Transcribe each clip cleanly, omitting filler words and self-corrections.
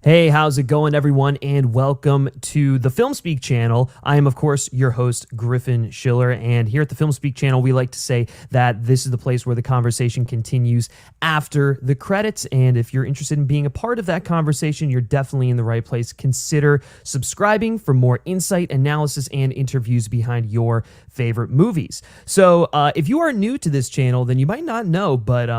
Hey, how's it going, everyone? And welcome to the FilmSpeak channel. I am, of course, your host, Griffin Schiller. And here at the FilmSpeak channel, we like to say that this is the place where the conversation continues after the credits. And if you're interested in being a part of that conversation, you're definitely in the right place. Consider subscribing for more insight, analysis, and interviews behind your favorite movies. So if you are new to this channel, then you might not know, but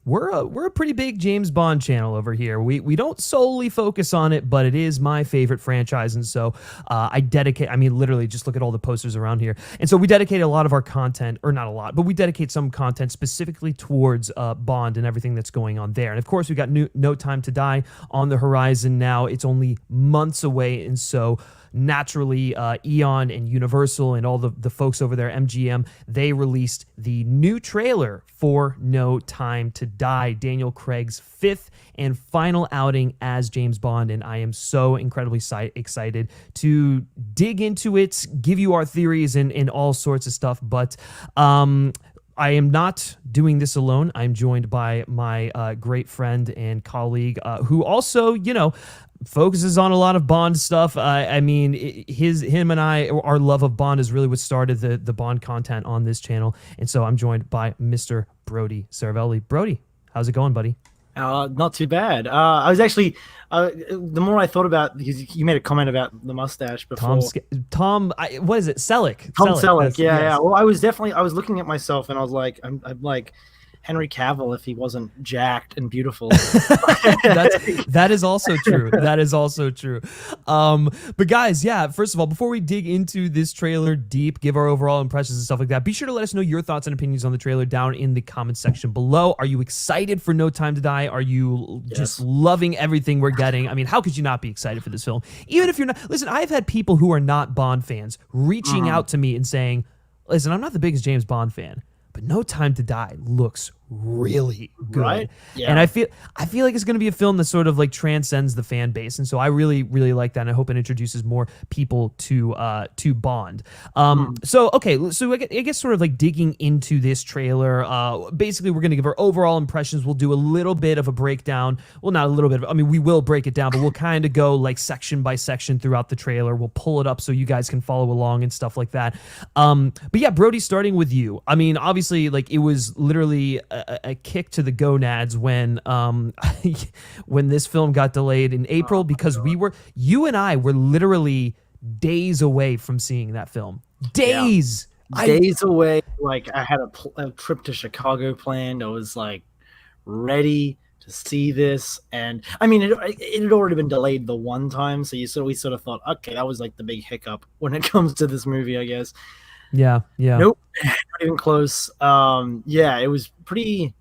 we're a pretty big James Bond channel over here. We don't solely focus on it, but it is my favorite franchise, and so literally just look at all the posters around here. And so we dedicate a lot of our content, or not a lot, but we dedicate some content specifically towards Bond and everything that's going on there. And of course, we got No Time to Die on the horizon now. It's only months away, and so naturally, Eon and Universal and all the folks over there, MGM, they released the new trailer for No Time to Die, Daniel Craig's fifth and final outing as James Bond, and I am so incredibly excited to dig into it, give you our theories and all sorts of stuff, but I am not doing this alone. I'm joined by my great friend and colleague who also, focuses on a lot of Bond stuff. Him and I, our love of Bond is really what started the Bond content on this channel. And so I'm joined by Mr. Brody Cervelli. Brody, how's it going, buddy? Not too bad. I was actually, the more I thought about, because you made a comment about the mustache before. What is it? Selleck. Tom Selleck. Yeah, yes. yeah. Well, I was looking at myself and I was like, I'm like Henry Cavill if he wasn't jacked and beautiful. That is also true. That is also true. But guys, yeah, first of all, before we dig into this trailer deep, give our overall impressions and stuff like that, be sure to let us know your thoughts and opinions on the trailer down in the comment section below. Are you excited for No Time to Die? Are you just loving everything we're getting? I mean, how could you not be excited for this film? Even if you're not, listen, I've had people who are not Bond fans reaching out to me and saying, listen, I'm not the biggest James Bond fan, but No Time to Die looks really good. Right? Yeah. And I feel like it's going to be a film that sort of like transcends the fan base, and so I really like that, and I hope it introduces more people to Bond. So I guess sort of like digging into this trailer, basically we're going to give our overall impressions. We'll do a little bit of a breakdown. Well, not a little bit, I mean, we will break it down, but we'll kind of go like section by section throughout the trailer. We'll pull it up so you guys can follow along and stuff like that. But yeah, Brody, starting with you. I mean, obviously, like, it was literally a kick to the gonads when when this film got delayed in April, because you and I were literally days away from seeing that film. Days Away. Like, I had a trip to Chicago planned. I was like ready to see this, and I mean, it had already been delayed the one time, so we sort of thought, okay, that was like the big hiccup when it comes to this movie, I guess. Yeah. Nope, not even close. Yeah, it was pretty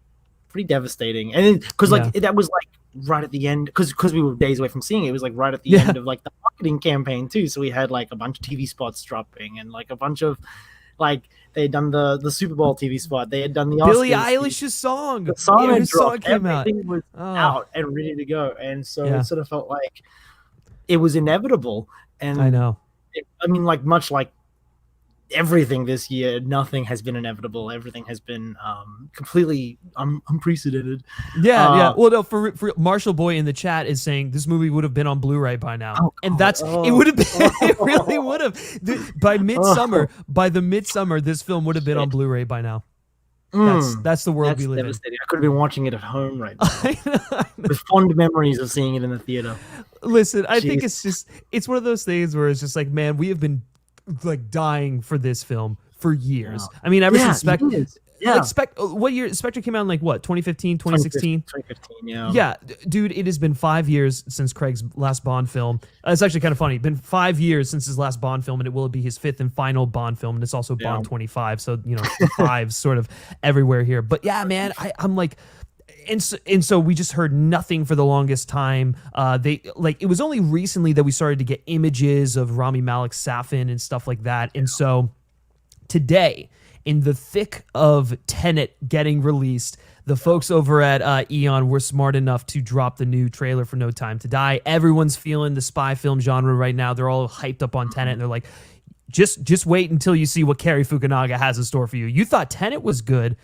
devastating, and because that was like right at the end, because we were days away from seeing it. It was like right at the end of like the marketing campaign too. So we had like a bunch of TV spots dropping, and like a bunch of like they had done the Super Bowl TV spot. They had done the Oscars, Billie Eilish's song. The song had song dropped. came out. Everything was out and ready to go, and so it sort of felt like it was inevitable. And I know. Like much like everything this year, nothing has been inevitable. Everything has been completely unprecedented. Yeah. Well, no, for Marshall Boy in the chat is saying this movie would have been on Blu-ray by now, it would have been. It really would have. By the midsummer, this film would have been on Blu-ray by now. That's the world we live in. I could have been watching it at home right now with fond memories of seeing it in the theater. Listen, I think it's one of those things where it's just like, man, we have been like dying for this film for years. I mean, ever since Spectre. What year Spectre came out in, like, what, 2015, 2016? 2015, yeah, dude, it has been 5 years since Craig's last Bond film. It's actually kind of funny. It's been 5 years since his last Bond film, and it will be his fifth and final Bond film, and it's also Bond 25, so fives sort of everywhere here. But yeah, man, I'm like, and so we just heard nothing for the longest time. It was only recently that we started to get images of Rami Malek, Safin, and stuff like that. And so today, in the thick of Tenet getting released, the folks over at Eon were smart enough to drop the new trailer for No Time to Die. Everyone's feeling the spy film genre right now. They're all hyped up on Tenet, and they're like, just wait until you see what Cary Fukunaga has in store for you. You thought Tenet was good.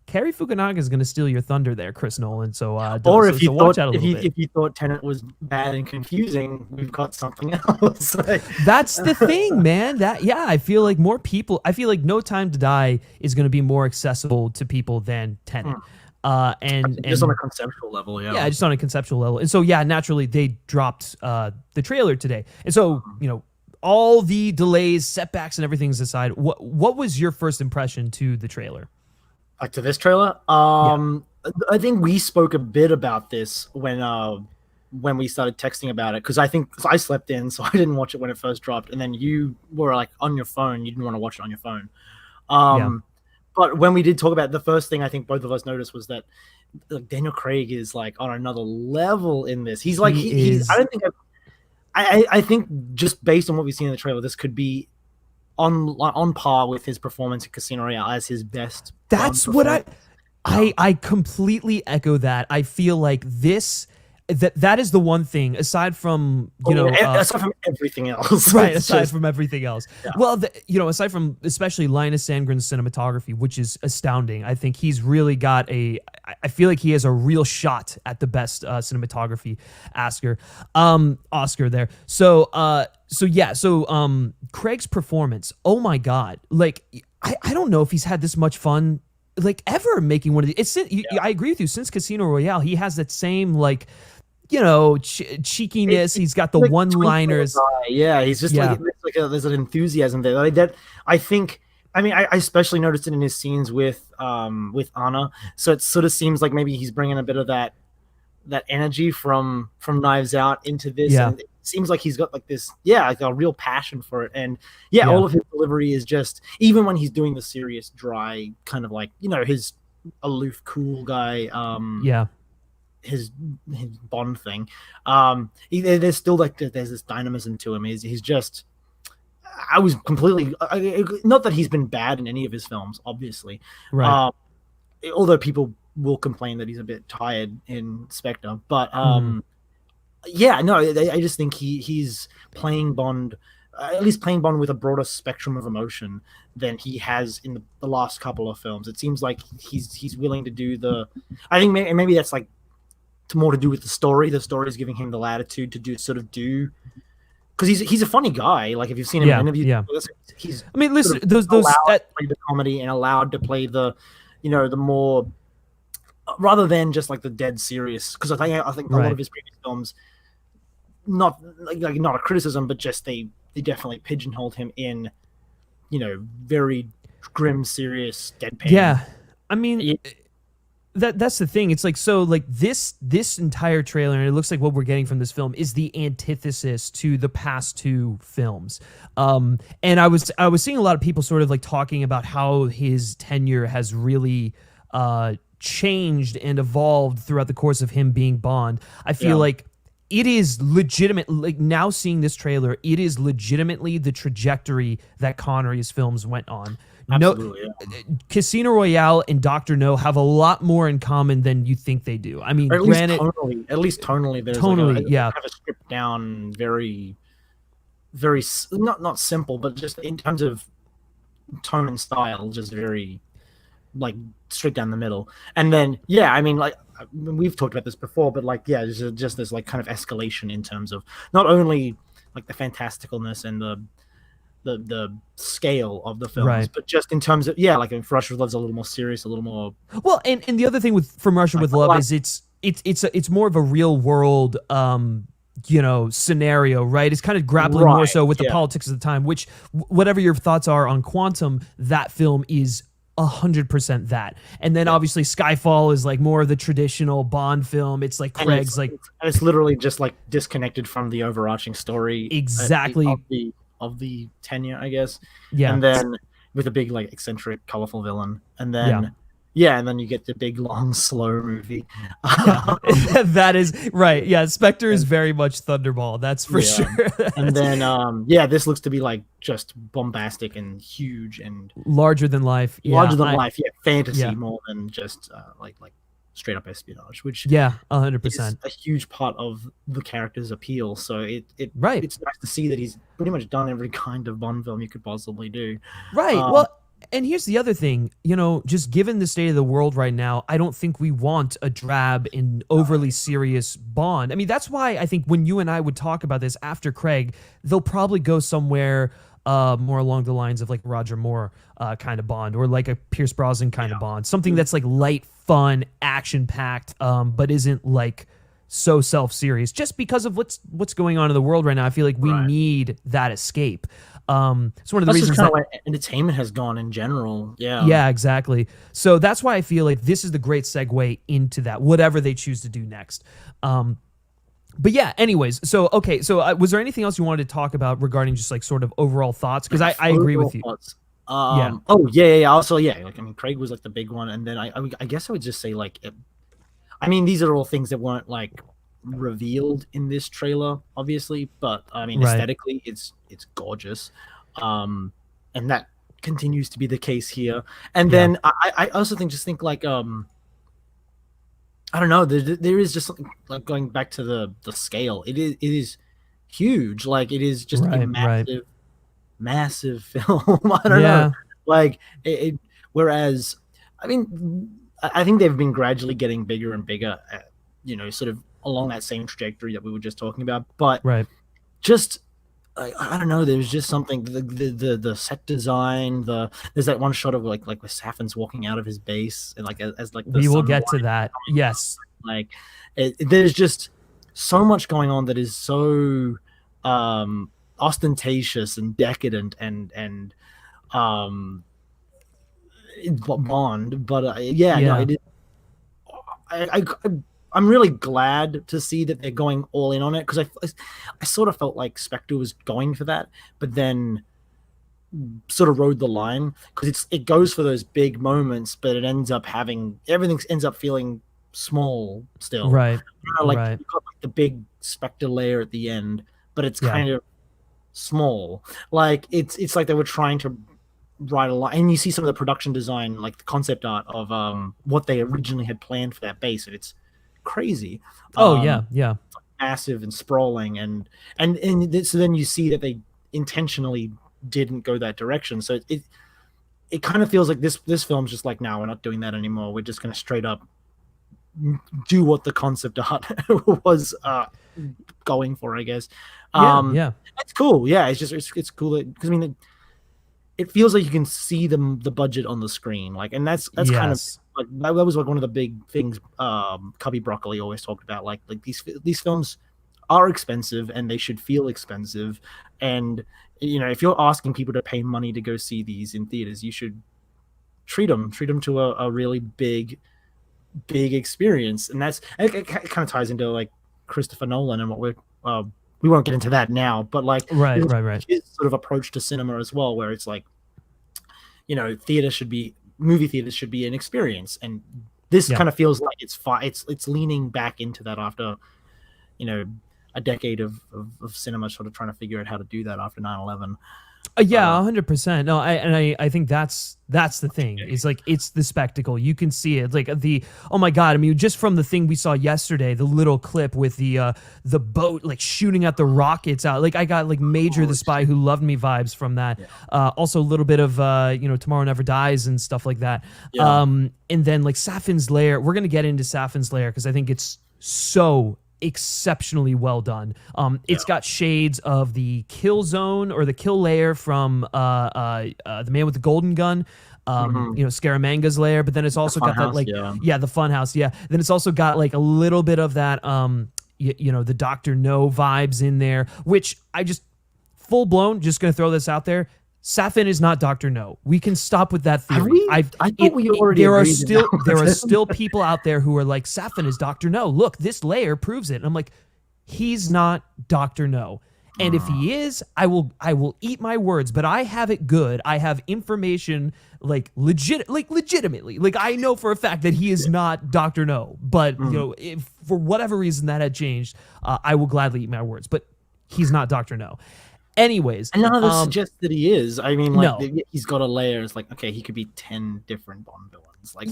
Cary Fukunaga is going to steal your thunder there, Chris Nolan. So, Or if you watch thought out a little bit. if you thought Tenet was bad and confusing, we've got something else. That's the thing, man. I feel like more people. I feel like No Time to Die is going to be more accessible to people than Tenet. And just on a conceptual level, yeah, just on a conceptual level. And so, yeah, naturally they dropped the trailer today. And so, all the delays, setbacks, and everything's aside, what was your first impression to the trailer? Like to this trailer, I think we spoke a bit about this when we started texting about it, because I think I slept in, so I didn't watch it when it first dropped, and then you were like on your phone, you didn't want to watch it on your phone. But when we did talk about it, the first thing I think both of us noticed was that Daniel Craig is like on another level in this. He's like he's I don't think I think just based on what we've seen in the trailer, this could be on par with his performance in Casino Royale as his best. That's what I completely echo that. I feel like that is the one thing aside from aside from everything else, right? Aside from everything else, well, aside from especially Linus Sandgren's cinematography, which is astounding. I think he's really got I feel like he has a real shot at the best cinematography Oscar there. So Craig's performance. Oh my God! Like I don't know if he's had this much fun like ever making one of these. I agree with you. Since Casino Royale, he has that same like. Cheekiness. He's got the like one-liners. Yeah, he's just there's an enthusiasm there. Like that, I think. I mean, I especially noticed it in his scenes with Anna. So it sort of seems like maybe he's bringing a bit of that energy from Knives Out into this. Yeah. And it seems like he's got like this, like a real passion for it. And all of his delivery is just, even when he's doing the serious, dry kind of like his aloof, cool guy. His Bond thing, there's still like there's this dynamism to him. He's just, I was completely not that he's been bad in any of his films, obviously, right? Although people will complain that he's a bit tired in Spectre, but I just think he's playing Bond, at least playing Bond with a broader spectrum of emotion than he has in the last couple of films. It seems like he's willing to do I think maybe that's like more to do with the story. The story is giving him the latitude to do because he's a funny guy. Like if you've seen him in interviews, he's. I mean, listen, those allowed to play the comedy and allowed to play the more rather than just like the dead serious. Because I think a lot of his previous films, not like not a criticism, but just they definitely pigeonholed him in, very grim, serious, deadpan. Yeah, I mean. That's the thing. It's like, so like this entire trailer, and it looks like what we're getting from this film is the antithesis to the past two films. And I was seeing a lot of people sort of like talking about how his tenure has really changed and evolved throughout the course of him being Bond. I feel like it is legitimate. Like now seeing this trailer, it is legitimately the trajectory that Connery's films went on. Absolutely, Casino Royale and Dr. No have a lot more in common than you think they do. I mean, at least tonally, there's kind of a stripped down, very, very not simple, but just in terms of tone and style, just very like straight down the middle. And then I mean, like we've talked about this before, but like there's just this like kind of escalation in terms of not only like the fantasticalness and the scale of the films, but just in terms of like For Russia with Love's a little more serious, a little more. Well, and the other thing with From Russia with Love is it's more of a real world scenario, right? It's kind of grappling more so with the politics of the time. Which whatever your thoughts are on Quantum, that film is 100% that. And then obviously Skyfall is like more of the traditional Bond film. It's like Craig's it's literally just like disconnected from the overarching story exactly of the tenure, I guess. And then with a big like eccentric colorful villain, and then and then you get the big long slow movie. That is right. Spectre is very much Thunderball, that's for sure. And then this looks to be like just bombastic and huge and larger than life. Fantasy more than just like straight up espionage, which 100% is a huge part of the character's appeal. So it's nice to see that he's pretty much done every kind of Bond film you could possibly do. Right. And here's the other thing, just given the state of the world right now, I don't think we want a drab and overly serious Bond. I mean, that's why I think when you and I would talk about this after Craig, they'll probably go somewhere more along the lines of like Roger Moore kind of Bond, or like a Pierce Brosnan kind of Bond, something that's like light, fun, action packed, but isn't like so self-serious. Just because of what's going on in the world right now, I feel like we need that escape. It's one of the reasons kind of where entertainment has gone in general. Yeah, exactly. So that's why I feel like this is the great segue into that, whatever they choose to do next. But yeah, anyways, so okay, so was there anything else you wanted to talk about regarding just like sort of overall thoughts? Because I agree with you. Yeah. Oh yeah. Also, yeah. Like, I mean, Craig was like the big one, and then I guess I would just say like, I mean, these are all things that weren't like revealed in this trailer, obviously, but I mean, aesthetically, it's gorgeous, and that continues to be the case here. And then I also think like I don't know, there is just something like going back to the scale. It is huge. Like it is just a massive film. I don't know. Like whereas I mean, I think they've been gradually getting bigger and bigger, sort of along that same trajectory that we were just talking about. But just I don't know, there's just something, the set design, there's that one shot of like where Safin's walking out of his base, and like as like we will get to that. Yes, like there's just so much going on that is so ostentatious and decadent and Bond, but no, it is. I'm really glad to see that they're going all in on it, because I sort of felt like Spectre was going for that, but then sort of rode the line, because it goes for those big moments, but it ends up having everything ends up feeling small still. Right. You've got like the big Spectre layer at the end, but it's kind of small. Like it's like they were trying to write a line, and you see some of the production design, like the concept art of what they originally had planned for that base, and it's crazy. Massive and sprawling, and so then you see that they intentionally didn't go that direction. So it kind of feels like this film's just like, no, we're not doing that anymore. We're just going to straight up do what the concept art was going for, I guess. It's cool. Yeah, it's cool because I mean, it feels like you can see the budget on the screen, like, and that's kind of like that was like one of the big things Cubby Broccoli always talked about. Like these films are expensive and they should feel expensive, and if you're asking people to pay money to go see these in theaters, you should treat them to a really big experience. And it kind of ties into like Christopher Nolan and what we won't get into that now, but like his sort of approach to cinema as well, where it's like, movie theaters should be an experience, and this kind of feels like it's leaning back into that after a decade of cinema sort of trying to figure out how to do that after 9/11. 100%. No, I think that's the thing. It's like, it's the spectacle. You can see it. Like oh my God. I mean, just from the thing we saw yesterday, the little clip with the boat like shooting at the rockets out. Like I got like Major the Spy Who Loved Me vibes from that. Also a little bit of Tomorrow Never Dies and stuff like that. And then like Safin's Lair. We're gonna get into Safin's Lair because I think it's so exceptionally well done. It's got shades of the Kill Zone or the Kill Lair from The Man with the Golden Gun, Scaramanga's lair, but then it's also got that like the Funhouse, then it's also got like a little bit of that the Dr. No vibes in there, which I just full blown just gonna throw this out there. Safin is not Dr. No. We can stop with that theory. I thought we already there are still people out there who are like, Safin is Dr. No. Look, this layer proves it. And I'm like, he's not Dr. No. And if he is, I will eat my words, but I have it good. I have information legitimately. Like I know for a fact that he is not Dr. No. But if for whatever reason that had changed, I will gladly eat my words. But he's not Dr. No. Anyways, and none of this suggests that he is. I mean, like he's got a layer. It's like, okay, he could be 10 different Bond villains. Like,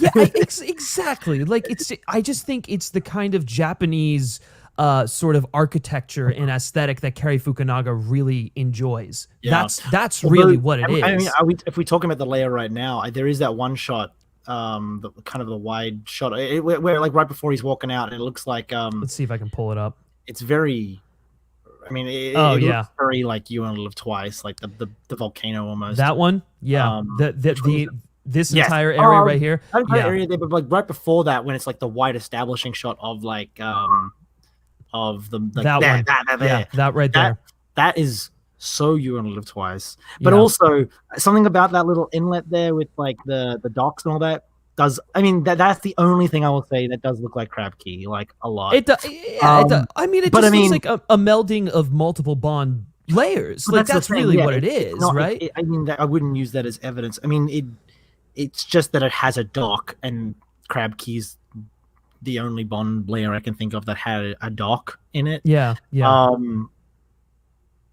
exactly. Like I just think it's the kind of Japanese sort of architecture and aesthetic that Cary Fukunaga really enjoys. Yeah. That's really what it is. I mean, if we're talking about the layer right now, there is that one shot, the kind of the wide shot, where like right before he's walking out, and it looks like let's see if I can pull it up. It's very, I mean, it looks very like You Only Live Twice, like the volcano almost. That one, yeah. This entire area right here, area there, but like right before that, when it's like the wide establishing shot of like of the like, that right there. That is so You Only Live Twice. But also something about that little inlet there with like the docks and all that does. I mean, that's the only thing I will say that does look like Crab Key, like a lot. It does. Yeah, it does. I mean, it just looks like a melding of multiple Bond layers. Like that's really what it is, right? I mean, I wouldn't use that as evidence. I mean, it's just that it has a dock, and Crab Key's the only Bond layer I can think of that had a dock in it. Yeah.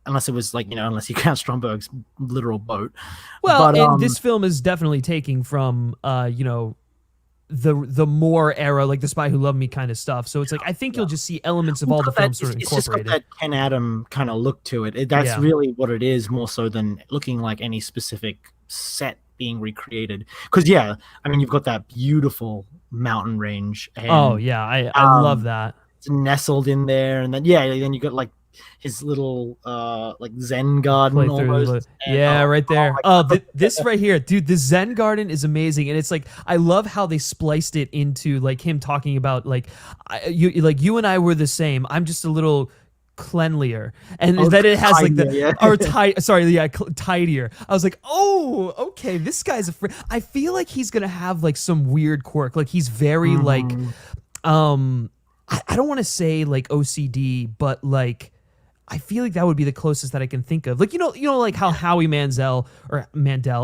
Unless it was like, unless you count Stromberg's literal boat. Well, and this film is definitely taking from, the Moore era, like the Spy Who Loved Me kind of stuff. So it's like, I think you'll just see elements of all the films sort of incorporated. It's just got that Ken Adam kind of look to it. That's really what it is, more so than looking like any specific set being recreated. Because I mean, you've got that beautiful mountain range. And, I love that. It's nestled in there, and then then you got like his little like Zen garden almost. Right there. This right here, dude, the Zen garden is amazing, and it's like I love how they spliced it into like him talking about like you and I were the same. I'm just a little cleanlier, and that it has like tidier. I was like, oh, okay, this guy's I feel like he's gonna have like some weird quirk. Like he's very like, I don't want to say like OCD, but like I feel like that would be the closest that I can think of. Like like how Howie Mandel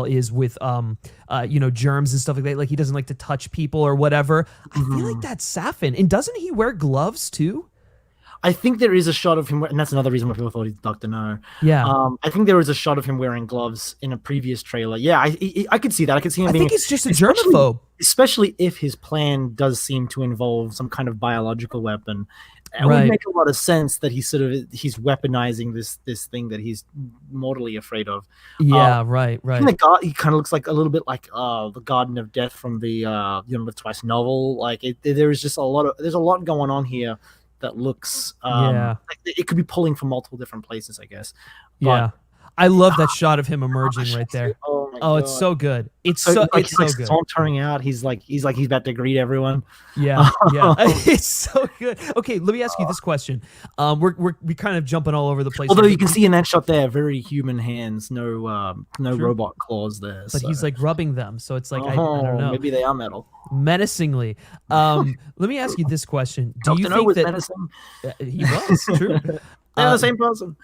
is with germs and stuff like that. Like he doesn't like to touch people or whatever. I feel like that's Safin, and doesn't he wear gloves too? I think there is a shot of him, and that's another reason why people thought he's Dr. No. Yeah. I think there is a shot of him wearing gloves in a previous trailer. Yeah, I could see that. I could see him being... I think it's just a germaphobe. Especially if his plan does seem to involve some kind of biological weapon. It would make a lot of sense that he's weaponizing this thing that he's mortally afraid of. Yeah, right. He kind of looks like a little bit like the Garden of Death from the You Know the Twice novel. Like there's just a lot going on here that looks like it could be pulling from multiple different places, I guess. But, I love that shot of him emerging right there. Oh my God. It's so good. It's so good. Sauntering out. He's about to greet everyone. Yeah. It's so good. Okay, let me ask you this question. We kind of jumping all over the place. Although you can see in that shot there, very human hands, no robot claws there. But he's like rubbing them, so it's like I don't know. Maybe they are metal. Menacingly. Let me ask you this question. Do you think that menacing? He was true? They're the same person.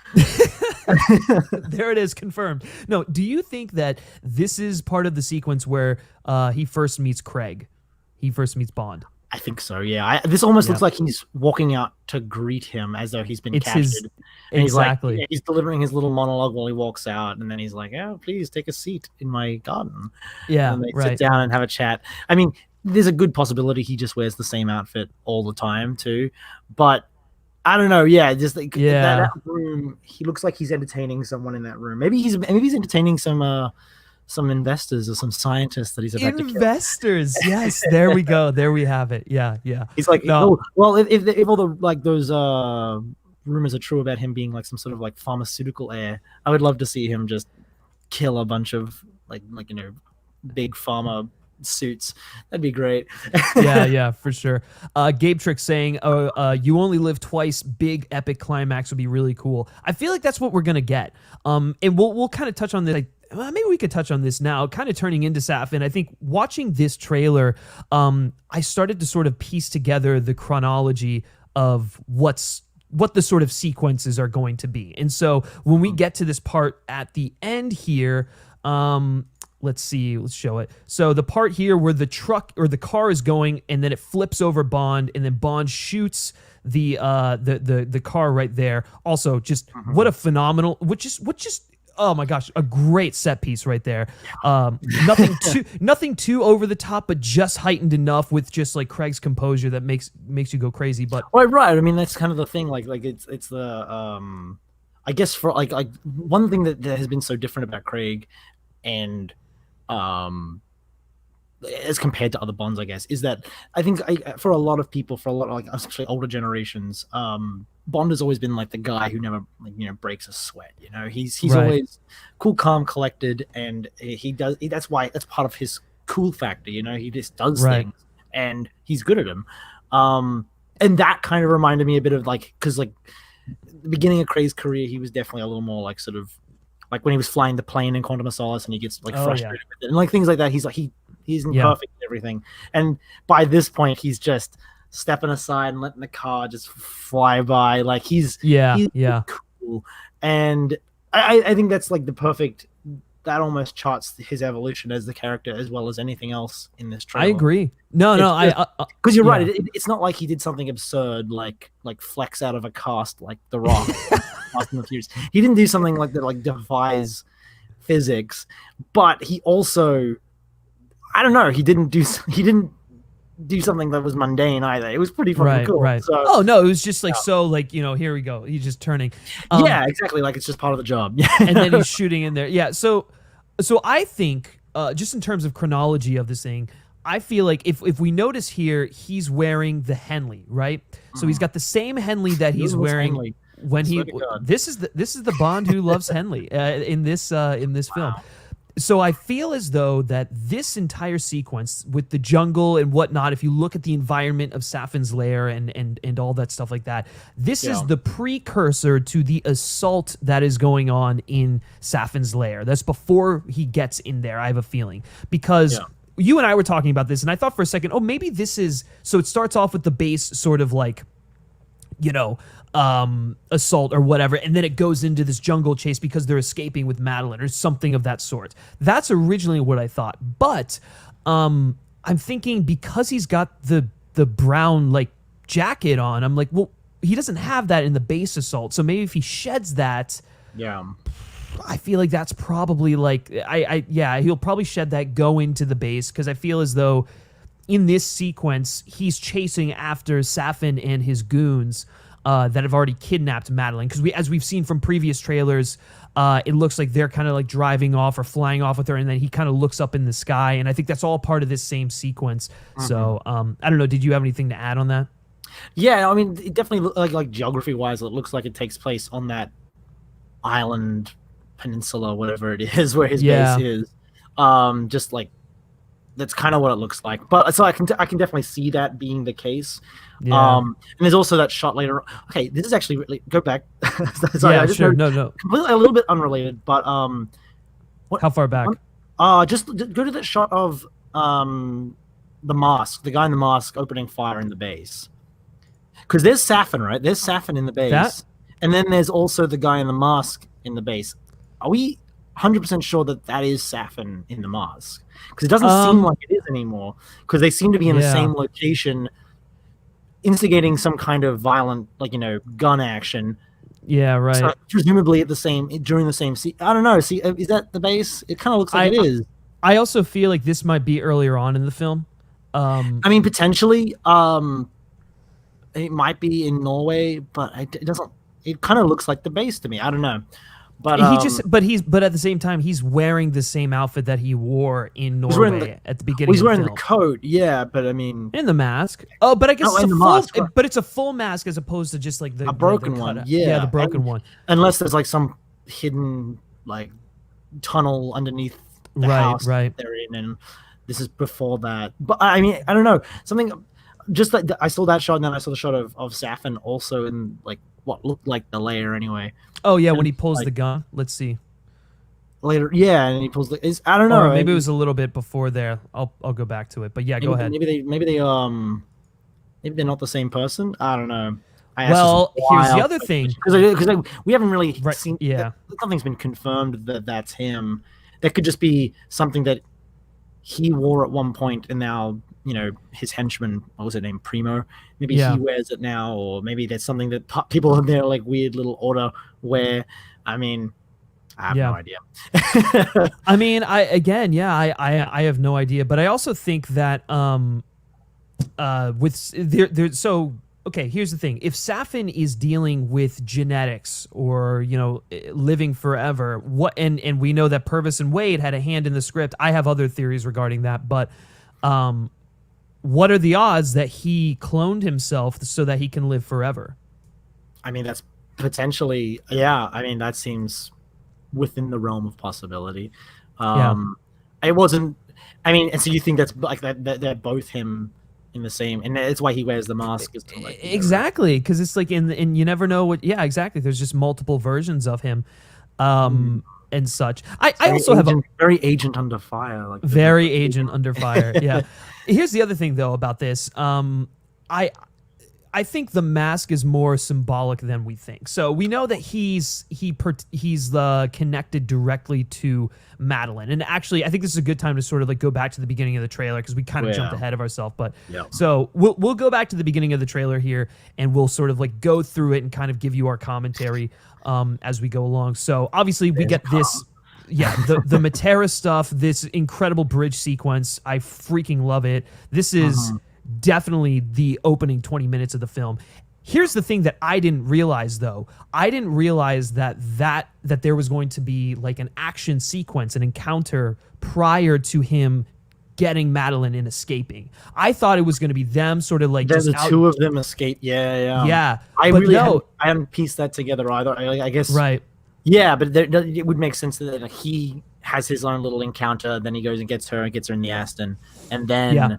There it is, confirmed. No, do you think that this is part of the sequence where he first meets Craig? He first meets Bond? I think so, yeah. This almost looks like he's walking out to greet him as though he's been captured. Exactly. He's delivering his little monologue while he walks out, and then he's like, oh, please take a seat in my garden. Yeah, and they sit down and have a chat. I mean, there's a good possibility he just wears the same outfit all the time, too. But I don't know. Yeah, just like that room. He looks like he's entertaining someone in that room. Maybe he's entertaining some investors or some scientists that he's about to kill. Investors. Yes, there we go. There we have it. Yeah. He's like, no. Well, if all the like those rumors are true about him being like some sort of like pharmaceutical heir, I would love to see him just kill a bunch of like big pharma suits. That'd be great. yeah, for sure. Gabe Trick saying, You Only Live Twice, big epic climax would be really cool. I feel like that's what we're gonna get. And we'll kind of touch on this. Maybe we could touch on this now, kind of turning into Safin. I think watching this trailer, I started to sort of piece together the chronology of what the sort of sequences are going to be. And so when we get to this part at the end here, let's see, let's show it. So the part here where the truck or the car is going and then it flips over Bond and then Bond shoots the car right there. Also, just what a phenomenal, what just oh my gosh, a great set piece right there. Nothing too over the top, but just heightened enough with just like Craig's composure that makes you go crazy. But right. I mean, that's kind of the thing. Like it's the I guess for like one thing that has been so different about Craig, and as compared to other Bonds, I guess, is that I think for a lot of people, for a lot of like especially older generations, Bond has always been like the guy who never breaks a sweat. He's Right. always cool, calm, collected, and that's part of his cool factor. He just does Right. things, and he's good at them. And that kind of reminded me a bit of like, because like the beginning of Craig's career, he was definitely a little more like sort of like when he was flying the plane in Quantum of Solace and he gets like frustrated with it and like things like that. He's like he isn't perfect at everything, and by this point he's just stepping aside and letting the car just fly by. Like he's cool, and I think that's like the perfect. That almost charts his evolution as the character as well as anything else in this trailer. I agree. No, because you're right. It's not like he did something absurd like flex out of a cast like The Rock. Fast and the Furious. He didn't do something like that, like defies physics, but he also, I don't know, he didn't do something that was mundane either. It was pretty fucking cool. Right. So, oh no, it was just like so like here we go. He's just turning. Yeah, exactly. Like it's just part of the job. And then he's shooting in there. Yeah. So I think just in terms of chronology of this thing, I feel like if we notice here, he's wearing the Henley, right? So he's got the same Henley that he's wearing Henley. when this is the Bond who loves Henley in this film. So I feel as though that this entire sequence with the jungle and whatnot, if you look at the environment of Safin's lair and all that stuff like that, this is the precursor to the assault that is going on in Safin's lair. That's before he gets in there, I have a feeling. Because you and I were talking about this, and I thought for a second, oh, maybe this is... So it starts off with the base sort of like, assault or whatever, and then it goes into this jungle chase because they're escaping with Madeline or something of that sort. That's originally what I thought, but I'm thinking because he's got the brown like jacket on, I'm like, well, he doesn't have that in the base assault, so maybe if he sheds that, I feel like that's probably like he'll probably shed that, go into the base, because I feel as though in this sequence he's chasing after Safin and his goons that have already kidnapped Madeline, because as we've seen from previous trailers, it looks like they're kind of like driving off or flying off with her, and then he kind of looks up in the sky, and I think that's all part of this same sequence. So I don't know, did you have anything to add on that? Yeah, I mean, it definitely like geography wise, it looks like it takes place on that island, peninsula, whatever it is, where his base is. Just like that's kind of what it looks like. But so I can definitely see that being the case. And there's also that shot later. Okay, this is actually really go back. Sorry, I just no, completely a little bit unrelated, but how far back? Just go to that shot of the mask, the guy in the mask opening fire in the base. Because there's Safin, right? There's Safin in the base, and then there's also the guy in the mask in the base. Are we 100% sure that is Safin in the mask? Because it doesn't seem like it is anymore. Because they seem to be in the same location, instigating some kind of violent, gun action. Yeah, right. So presumably during the same scene. I don't know. See, is that the base? It kind of looks like it is. I also feel like this might be earlier on in the film. I mean, potentially. It might be in Norway, but it doesn't. It kind of looks like the base to me. I don't know. But but at the same time, he's wearing the same outfit that he wore in Norway at the beginning. He's wearing of the coat, yeah. But I mean, in the mask. Oh, but I guess but it's a full mask as opposed to just like a broken one. Yeah, the broken one. Unless there's like some hidden like tunnel underneath the house that they're in, and this is before that. But I mean, I don't know, something. Just like I saw that shot, and then I saw the shot of Safin also in like what looked like the lair anyway. Oh yeah, when he pulls the gun. Let's see. Later, yeah, and he pulls the. I don't know. Or maybe it was a little bit before there. I'll go back to it, but yeah, go ahead. Maybe they're not the same person. I don't know. Well, here's the other thing, because we haven't really seen. Yeah, nothing's been confirmed that that's him. That could just be something that he wore at one point, and now his henchman, what was it named, Primo? Maybe he wears it now, or maybe that's something that people in their like weird little order wear. I mean, I have no idea. I mean, I have no idea, but I also think that so okay, here's the thing. If Safin is dealing with genetics or, living forever, and we know that Purvis and Wade had a hand in the script. I have other theories regarding that, but what are the odds that he cloned himself so that he can live forever? I mean, that's potentially, yeah. I mean, that seems within the realm of possibility. It wasn't. I mean, and so you think that's like that they're both him in the same, and that's why he wears the mask. Is to, like, exactly, because it's like and you never know what. Yeah, exactly. There's just multiple versions of him, and such. I also have a very Agent Under Fire, like very Agent Under Fire. Yeah. Here's the other thing though about this. I think the mask is more symbolic than we think. So we know that he's connected directly to Madeline. And actually, I think this is a good time to sort of like go back to the beginning of the trailer because we kind of jumped ahead of ourselves. But so we'll go back to the beginning of the trailer here, and we'll sort of like go through it and kind of give you our commentary as we go along. So obviously we get this. Yeah, the Matera stuff, this incredible bridge sequence. I freaking love it. This is definitely the opening 20 minutes of the film. Here's the thing that I didn't realize though. I didn't realize that there was going to be like an action sequence, an encounter prior to him getting Madeline and escaping. I thought it was going to be them sort of like just the two of them escape. Yeah. I hadn't pieced that together either. I guess. Right. Yeah, but it would make sense that he has his own little encounter, then he goes and gets her in the Aston, and then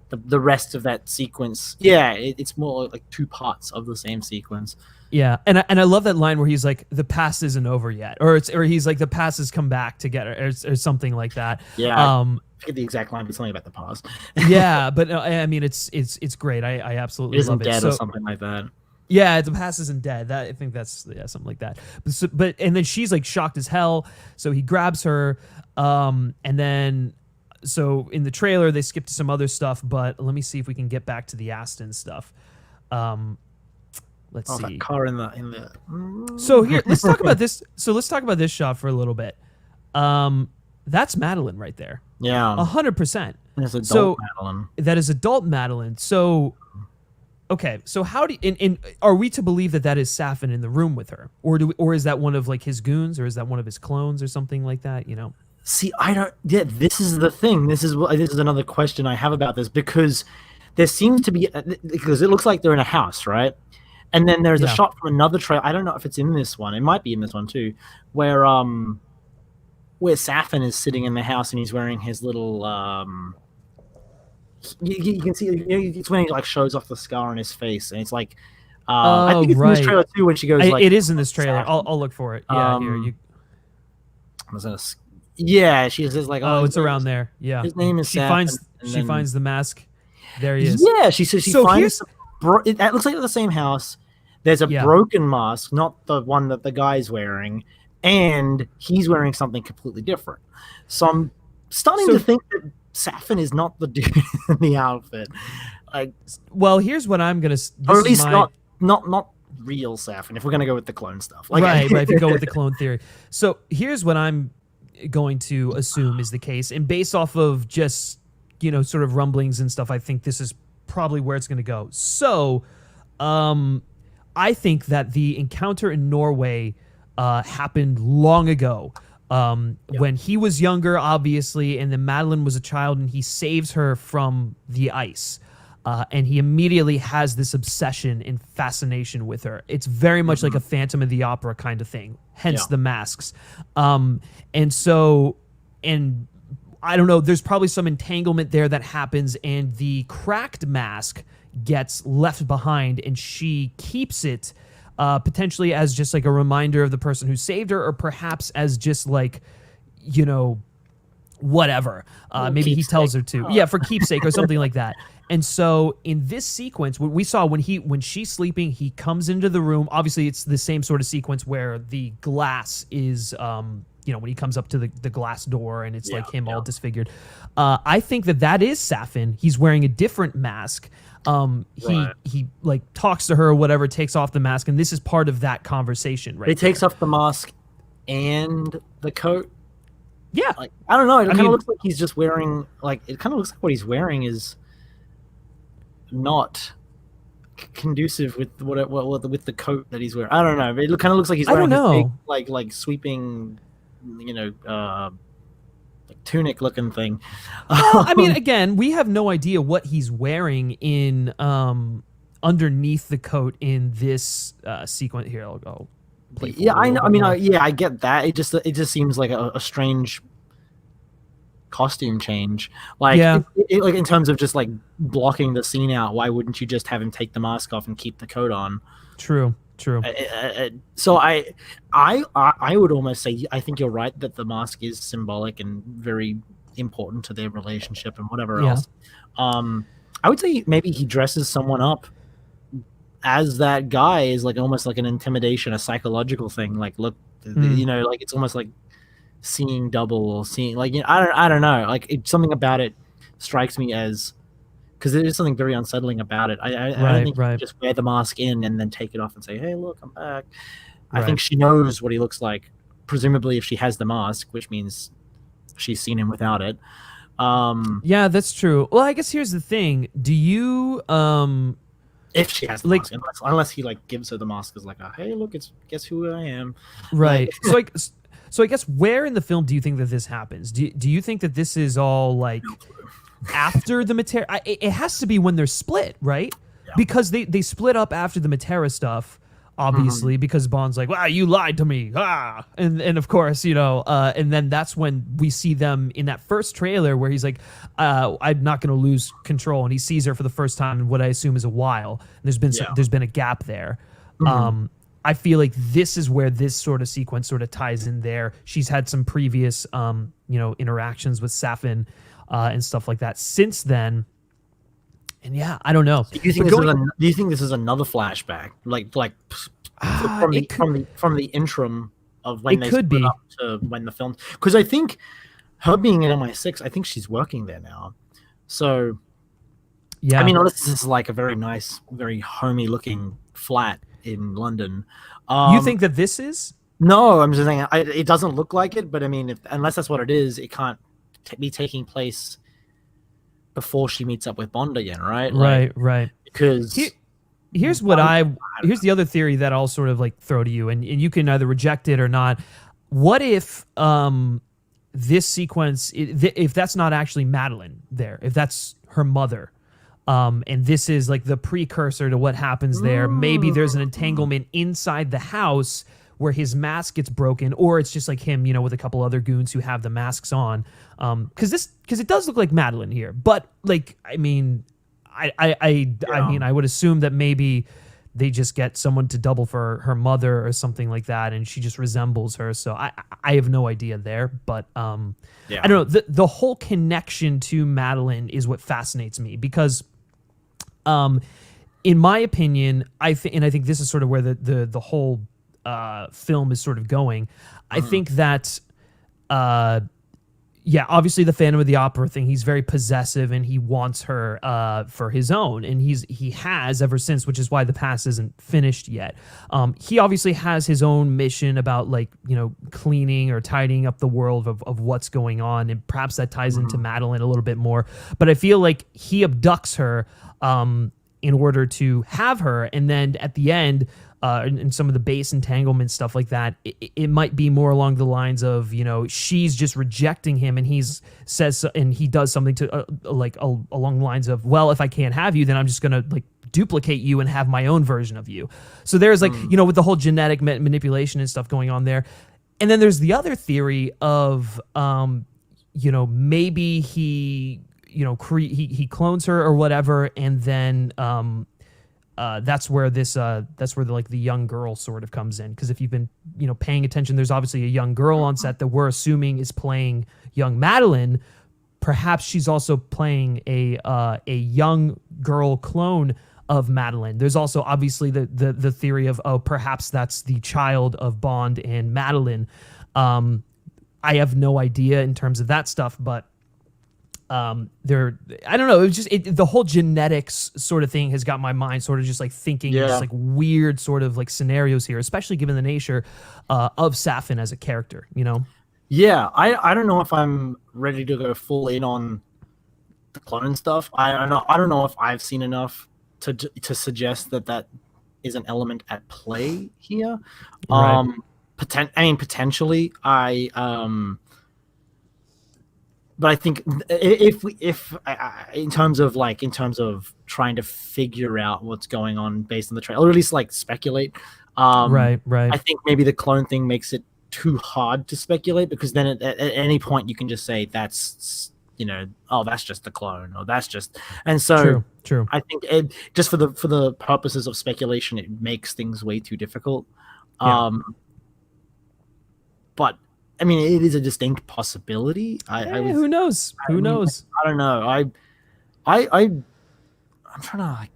the rest of that sequence, it's more like two parts of the same sequence. Yeah, and I love that line where he's like, "The past isn't over yet," or he's like, "The past has come back to get her," or something like that. Yeah, I forget the exact line, but something about the past. Yeah, but I mean, it's great. I absolutely love it. Dead or something like that. Yeah, the past isn't dead. I think that's something like that. But and then she's like shocked as hell. So he grabs her, and then so in the trailer they skip to some other stuff. But let me see if we can get back to the Aston stuff. Let's see. That car in the. So here, let's talk about this. So let's talk about this shot for a little bit. That's Madeline right there. Yeah, 100%. That's adult Madeline. That is adult Madeline. So. Okay, so how do are we to believe that is Safin in the room with her, or is that one of like his goons, or is that one of his clones, or something like that? See, I don't. Yeah, this is the thing. This is another question I have about this, because there seems to be, because it looks like they're in a house, right? And then there's a shot from another trailer. I don't know if it's in this one. It might be in this one too, where Safin is sitting in the house and he's wearing his little You can see it's when he like shows off the scar on his face, and it's like I think it's in this trailer too when she goes like it is in this trailer. I'll look for it. Yeah, here you. She says like it's around there. Yeah, his name is. She finds the mask. There he is. Yeah, she says she finds. It looks like the same house. There's a broken mask, not the one that the guy's wearing, and he's wearing something completely different. So I'm starting to think that Safin is not the dude in the outfit. Well, here's what I'm gonna. Or at least not real Safin. If we're gonna go with the clone stuff, right. If you go with the clone theory. So here's what I'm going to assume is the case, and based off of just sort of rumblings and stuff, I think this is probably where it's gonna go. So, I think that the encounter in Norway happened long ago. When he was younger, obviously, and then Madeline was a child, and he saves her from the ice. And he immediately has this obsession and fascination with her. It's very much like a Phantom of the Opera kind of thing, hence the masks. And I don't know, there's probably some entanglement there that happens, and the cracked mask gets left behind, and she keeps it potentially as just like a reminder of the person who saved her, or perhaps as just like, whatever. Maybe he tells her to. Yeah, for keepsake or something like that. And so in this sequence, what we saw when she's sleeping, he comes into the room. Obviously, it's the same sort of sequence where the glass is, when he comes up to the glass door and it's like him all disfigured. I think that is Safin. He's wearing a different mask. He like talks to her or whatever, takes off the mask, and this is part of that conversation, right? He takes off the mask and the coat. Yeah. Like, I don't know. It kind of mean, looks like he's just wearing, like, it kind of looks like what he's wearing is not conducive with what with the coat that he's wearing. I don't know. It kind of looks like he's wearing his big, like sweeping, like tunic looking thing. Well, I mean, again, we have no idea what he's wearing in underneath the coat in this sequence. Here, I'll go. Yeah, I know. I mean, I get that. It just seems like a strange costume change. Like, like in terms of just like blocking the scene out. Why wouldn't you just have him take the mask off and keep the coat on? True. So I would almost say I think you're right that the mask is symbolic and very important to their relationship and whatever else. I would say maybe he dresses someone up as that guy is like almost like an intimidation, a psychological thing. Like, look, like it's almost like seeing double or seeing, like, I don't know. Like, something about it strikes me as, because there is something very unsettling about it. I don't think you just wear the mask in and then take it off and say, hey, look, I'm back. I think she knows what he looks like, presumably if she has the mask, which means she's seen him without it. Yeah, that's true. Well, I guess here's the thing. Do you if she has the mask, unless he like gives her the mask as like a, hey, look, guess who I am. Right. So I guess where in the film do you think that this happens? Do you think that this is all like after the Matera? It has to be when they're split, right? Yeah. Because they split up after the Matera stuff, obviously, because Bond's like, wow, you lied to me. And of course, and then that's when we see them in that first trailer where he's like, I'm not going to lose control. And he sees her for the first time in what I assume is a while. And there's been a gap there. I feel like this is where this sort of sequence sort of ties in there. She's had some previous, interactions with Safin and stuff like that since then. And yeah, I don't know. Do you think this is another flashback, like from the interim of when they split up to when the film? Because I think her being in MI6, I think she's working there now. So yeah, I mean, this is like a very nice, very homey looking flat in London. You think that this is? No, I'm just saying it doesn't look like it. But I mean, unless that's what it is, it can't be taking place before she meets up with Bond again, right? Right. Because here's the other theory that I'll sort of like throw to you, and you can either reject it or not. What if this sequence, if that's not actually Madeline there, if that's her mother? And this is like the precursor to what happens there. Maybe there's an entanglement inside the house where his mask gets broken, or it's just like him, with a couple other goons who have the masks on. Because it does look like Madeline here, but like, I mean, I would assume that maybe they just get someone to double for her mother or something like that, and she just resembles her. So I have no idea there, but I don't know. The whole connection to Madeline is what fascinates me because, in my opinion, I think this is sort of where the whole film is sort of going. I think that, obviously the Phantom of the Opera thing, he's very possessive and he wants her for his own, and he has ever since, which is why the past isn't finished yet. He obviously has his own mission about like, cleaning or tidying up the world of what's going on, and perhaps that ties into Madeline a little bit more. But I feel like he abducts her in order to have her, and then at the end, and some of the base entanglement stuff like that, it might be more along the lines of, she's just rejecting him, and he does something to along the lines of, well, if I can't have you, then I'm just gonna like duplicate you and have my own version of you. So there's like, with the whole genetic manipulation and stuff going on there. And then there's the other theory of, maybe he clones her or whatever, and then that's where the young girl sort of comes in, because if you've been paying attention, there's obviously a young girl on set that we're assuming is playing young Madeline. Perhaps she's also playing a young girl clone of Madeline. There's also obviously the theory of, perhaps that's the child of Bond and Madeline. I have no idea in terms of that stuff, but they're, I don't know, it was just the whole genetics sort of thing has got my mind sort of just like thinking just like weird sort of like scenarios here, especially given the nature of Safin as a character, you know? Yeah, I don't know if I'm ready to go full in on the clone stuff. I don't know if I've seen enough to suggest that is an element at play here. Right. Potentially, but I think if in terms of trying to figure out what's going on based on the trailer, or at least like speculate, Right. I think maybe the clone thing makes it too hard to speculate, because then at any point you can just say that's, you know, oh, that's just the clone, or that's just, and so True. I think just for the purposes of speculation, it makes things way too difficult. Yeah. But I mean, it is a distinct possibility. Who knows? Who knows? I don't know. I'm trying to like.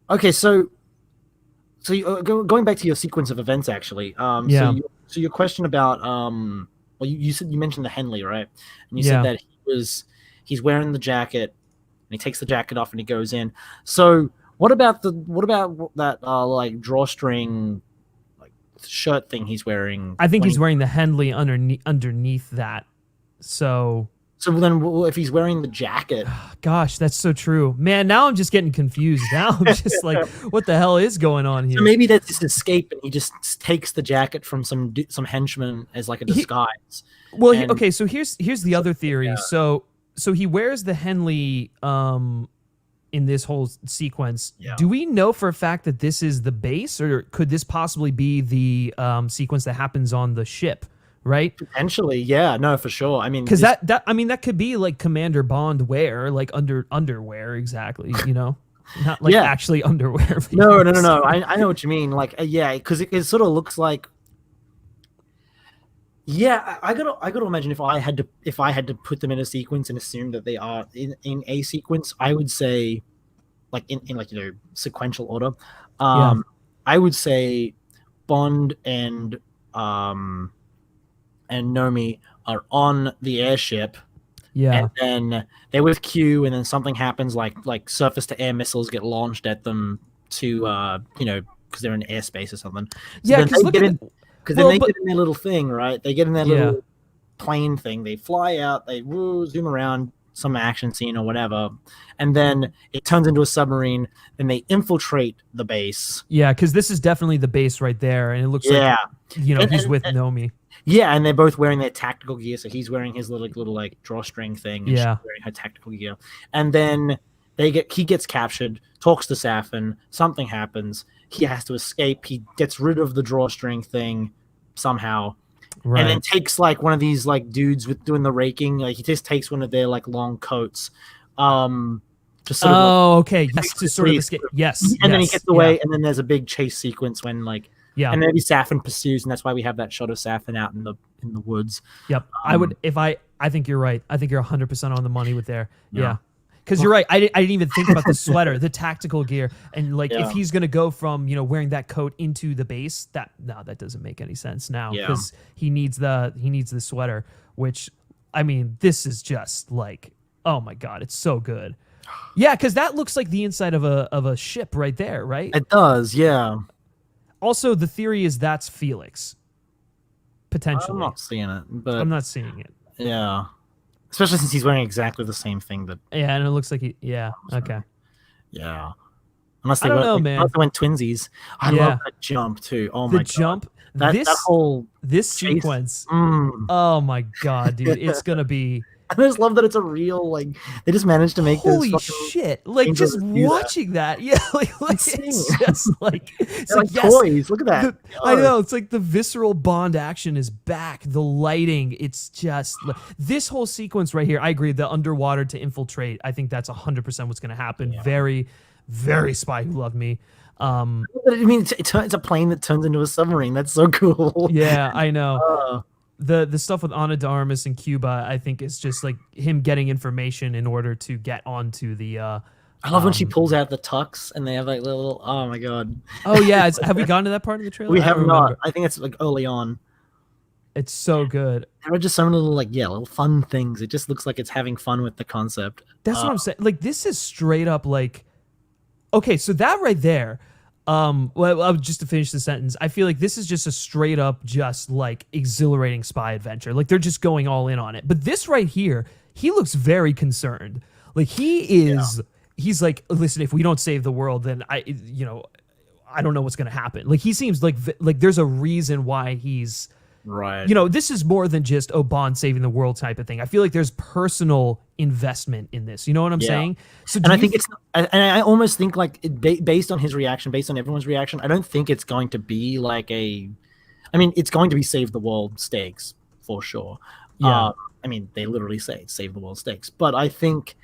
Okay, so you, going back to your sequence of events, actually. So your question about well, you said, you mentioned the Henley, right? And you said that he's wearing the jacket, and he takes the jacket off and he goes in. So what about that like drawstring shirt thing he's wearing? I think he's wearing the Henley underneath that. So then if he's wearing the jacket, gosh, that's so true, man. Now I'm just getting confused. Now I'm just like, what the hell is going on here? So maybe that's his escape, and he just takes the jacket from some henchman as like a disguise. Okay, so here's the other theory. Yeah. So he wears the Henley in this whole sequence. Yeah. Do we know for a fact that this is the base, or could this possibly be the sequence that happens on the ship? Right? Potentially, yeah. No, for sure. I mean, because that could be like Commander Bond wear, like underwear, exactly. You know, not like actually underwear. No. I know what you mean. Like, because it sort of looks like. Yeah, I gotta imagine if I had to put them in a sequence and assume that they are in a sequence, I would say, like in like, you know, sequential order. I would say Bond and Nomi are on the airship, and then they're with Q, and then something happens, like surface to air missiles get launched at them to you know, because they're in airspace or something. So then they get in their little thing, right? They get in their little plane thing. They fly out. They zoom around some action scene or whatever, and then it turns into a submarine. Then they infiltrate the base. Yeah, because this is definitely the base right there, and it looks like, you know, he's with Nomi. Yeah, and they're both wearing their tactical gear. So he's wearing his little like drawstring thing, and she's wearing her tactical gear. And then he gets captured, talks to Safin, something happens. He has to escape. He gets rid of the drawstring thing somehow. Right. And then takes like one of these like dudes with doing the raking. Like he just takes one of their like long coats. Just sort of okay. Yes, to sort of escape. Yes. And then he gets away, and then there's a big chase sequence when like and maybe Safin pursues, and that's why we have that shot of Safin out in the woods. Yep. I think you're right. I think you're 100% on the money with there. Yeah. Because you're right. I didn't even think about the sweater, the tactical gear, and like if he's gonna go from, you know, wearing that coat into the base, that doesn't make any sense now, because he needs the sweater. Which, I mean, this is just like, oh my god, it's so good. Yeah, because that looks like the inside of a ship right there, right? It does, yeah. Also, the theory is that's Felix. Potentially, I'm not seeing it, but I'm not seeing it. Yeah. Especially since he's wearing exactly the same thing that. Yeah, and it looks like he. Yeah. Okay. Yeah. Unless they went twinsies. I love that jump too. Oh my god. The jump. This sequence. Oh my god, dude! It's gonna be. I just love that it's a real, like, they just managed to make holy shit! Like just watching that, it's just like it's like toys. Look at that. I know, it's like the visceral Bond action is back. The lighting, it's just this whole sequence right here. I agree. The underwater to infiltrate. I think that's 100% what's going to happen. Yeah. Very, very Spy Who Loved Me. I mean, it's a plane that turns into a submarine. That's so cool. Yeah, I know. The stuff with Ana de Armas in Cuba, I think, is just like him getting information in order to get onto the. I love when she pulls out the tux and they have like little. Oh my god. Oh yeah, have we gone to that part of the trailer? We have not. I think it's like early on. It's so good. There are just some little little fun things. It just looks like it's having fun with the concept. That's what I'm saying. Like, this is straight up like, okay, so that right there, well, just to finish the sentence, I feel like this is just a straight up, just like exhilarating spy adventure. Like, they're just going all in on it. But this right here, he looks very concerned. Like, he's like, listen, if we don't save the world, then I don't know what's going to happen. Like, he seems like there's a reason why he's, right. This is more than just, oh, Bond saving the world type of thing. I feel like there's personal investment in this. You know what I'm saying? So, and I think I almost think like based on his reaction, based on everyone's reaction, I don't think it's going to be like it's going to be save the world stakes for sure. Yeah. They literally say it's save the world stakes, but I think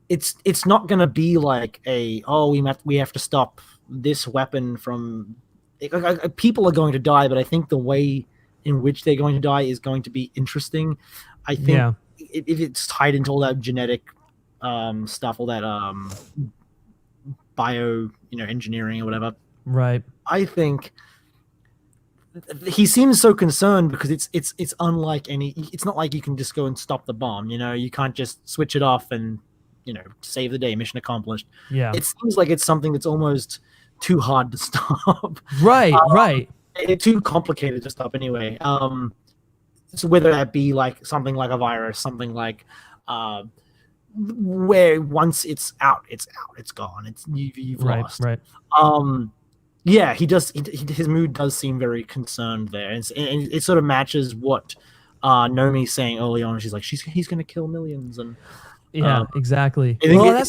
it's not going to be like we have to stop this weapon from. People are going to die, but I think the way in which they're going to die is going to be interesting. I think if it's tied into all that genetic stuff, all that bio, engineering or whatever. Right. I think he seems so concerned because it's unlike any. It's not like you can just go and stop the bomb. You can't just switch it off and save the day, mission accomplished. Yeah. It seems like it's something that's almost too hard to stop. Right, right. It's too complicated to stop anyway. So whether that be like something like a virus, something like where once it's out, it's gone. You've lost. Right. Yeah, he does. His mood does seem very concerned there, and it sort of matches what Nomi's saying early on. She's like, he's going to kill millions, and exactly. Well,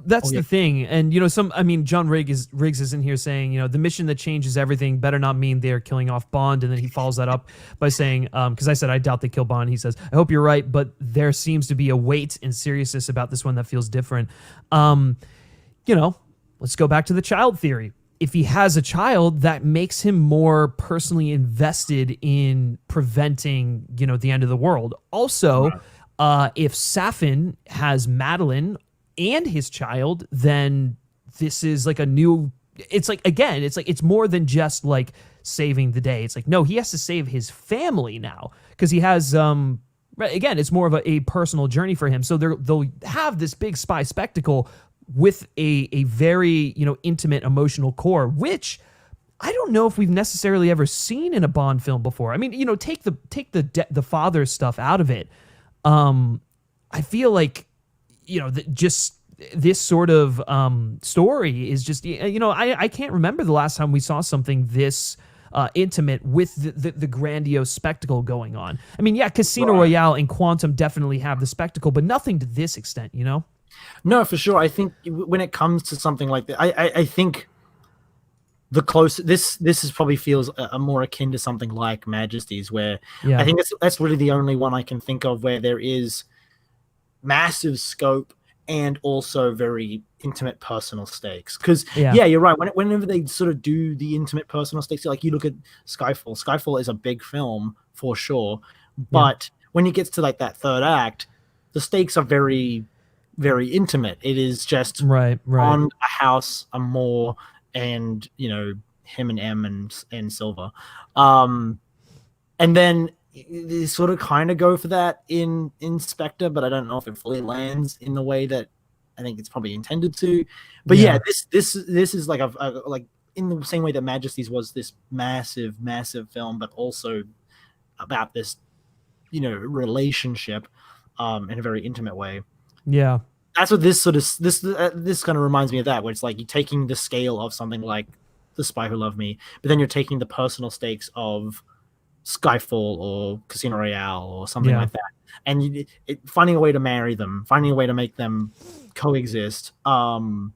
that's the thing. And John Riggs is in here saying, the mission that changes everything better not mean they're killing off Bond. And then he follows that up by saying, because I said I doubt they kill Bond. He says, I hope you're right, but there seems to be a weight and seriousness about this one that feels different. Let's go back to the child theory. If he has a child, that makes him more personally invested in preventing, the end of the world. Also, if Safin has Madeline and his child, then this is like a new, it's like, again, it's more than just like saving the day. It's like, no, he has to save his family now because he has, again, it's more of a personal journey for him. So they'll have this big spy spectacle with a very, intimate emotional core, which I don't know if we've necessarily ever seen in a Bond film before. Take the father stuff out of it. I feel like, just this sort of story is just, I can't remember the last time we saw something this intimate with the grandiose spectacle going on. Casino Royale and Quantum definitely have the spectacle, but nothing to this extent, No, for sure. I think when it comes to something like that, I think the close this is probably feels a more akin to something like Majesty's, where I think that's really the only one I can think of where there is massive scope and also very intimate personal stakes. Because you're right. Whenever they sort of do the intimate personal stakes, like you look at Skyfall. Skyfall is a big film for sure, but when it gets to like that third act, the stakes are very, very intimate. It is just right on a house, a moor, and him and M and Silver, and then they sort of kind of go for that in Spectre, but I don't know if it fully lands in the way that I think it's probably intended to. But this is like like in the same way that Majesty's was this massive film, but also about this relationship in a very intimate way. Yeah. That's what this kind of reminds me of, that where it's like you're taking the scale of something like The Spy Who Loved Me, but then you're taking the personal stakes of Skyfall or Casino Royale or something like that, and finding a way to marry them, finding a way to make them coexist. So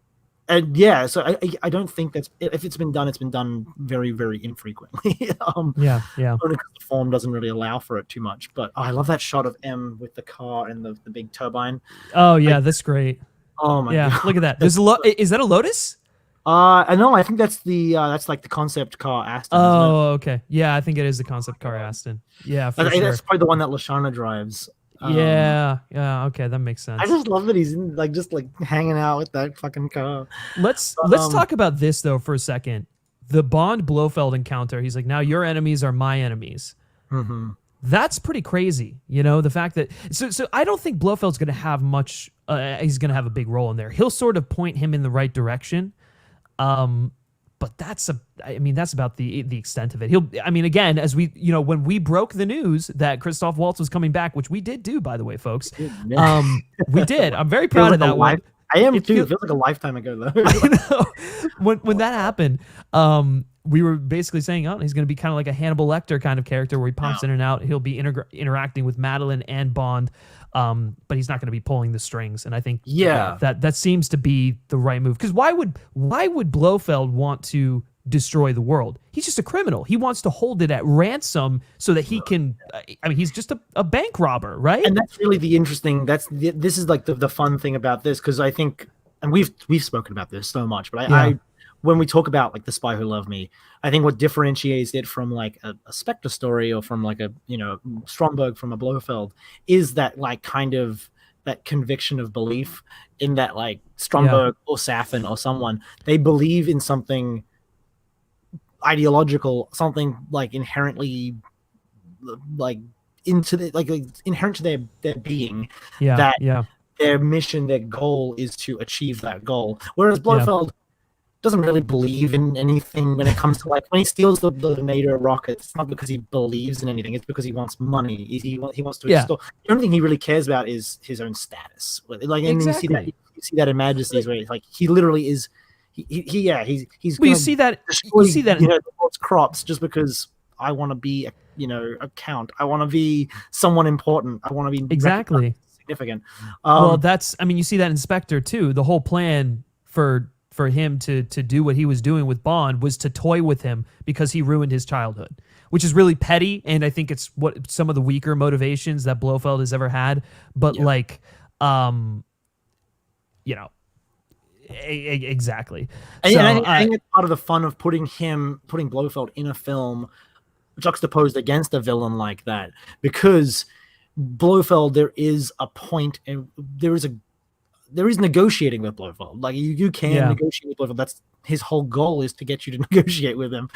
I don't think that's, if it's been done very, very infrequently. Only because the form doesn't really allow for it too much. But I love that shot of M with the car and the big turbine. Oh yeah, that's great. Oh my god, look at that. There's is that a Lotus? I know. I think that's that's like the concept car Aston. Oh, okay. Yeah, I think it is the concept car Aston. Yeah, for sure. That's probably the one that Lashana drives. Yeah. Okay, that makes sense. I just love that he's just hanging out with that fucking car. Let's talk about this though for a second. the Bond Blofeld encounter, he's like, now your enemies are my enemies. Mm-hmm. That's pretty crazy, the fact that so I don't think Blofeld's going to have much. He's going to have a big role in there. He'll sort of point him in the right direction, but that's about the extent of it. Again, as we when we broke the news that Christoph Waltz was coming back, which we did do, by the way, folks. We did. I'm very proud of that one. I am too. It feels like a lifetime ago, though. I know. When that happened, we were basically saying, oh, he's going to be kind of like a Hannibal Lecter kind of character where he pops in and out. He'll be interacting with Madeline and Bond, but he's not going to be pulling the strings. And I think that seems to be the right move. Because why would Blofeld want to destroy the world? He's just a criminal. He wants to hold it at ransom so that he can. He's just a bank robber, right? And that's really the interesting. This is like the fun thing about this, because I think, and we've spoken about this so much, but I when we talk about like The Spy Who Loved Me, I think what differentiates it from like a Spectre story or from like a Stromberg from a Blofeld is that like kind of that conviction of belief in that like Stromberg or Safin or someone, they believe in something ideological, something like inherently like inherent to their being, their mission, their goal is to achieve that goal. Whereas Blofeld doesn't really believe in anything when it comes to like when he steals the NATO rocket. It's not because he believes in anything. It's because he wants money. He wants to extort. The only thing he really cares about is his own status. Like, and you see that in Majesties, where like he literally is. He's well, you see that in the world's crops just because I want to be a count. I want to be someone important. I want to be significant. Well, you see that in Spectre too. The whole plan for him to do what he was doing with Bond was to toy with him because he ruined his childhood, which is really petty, and I think it's what some of the weaker motivations that Blofeld has ever had. But exactly. And I think it's part of the fun of putting Blofeld in a film juxtaposed against a villain like that, because Blofeld, there is a point and there is negotiating with Blofeld. Like you can negotiate with Blofeld. That's his whole goal, is to get you to negotiate with him.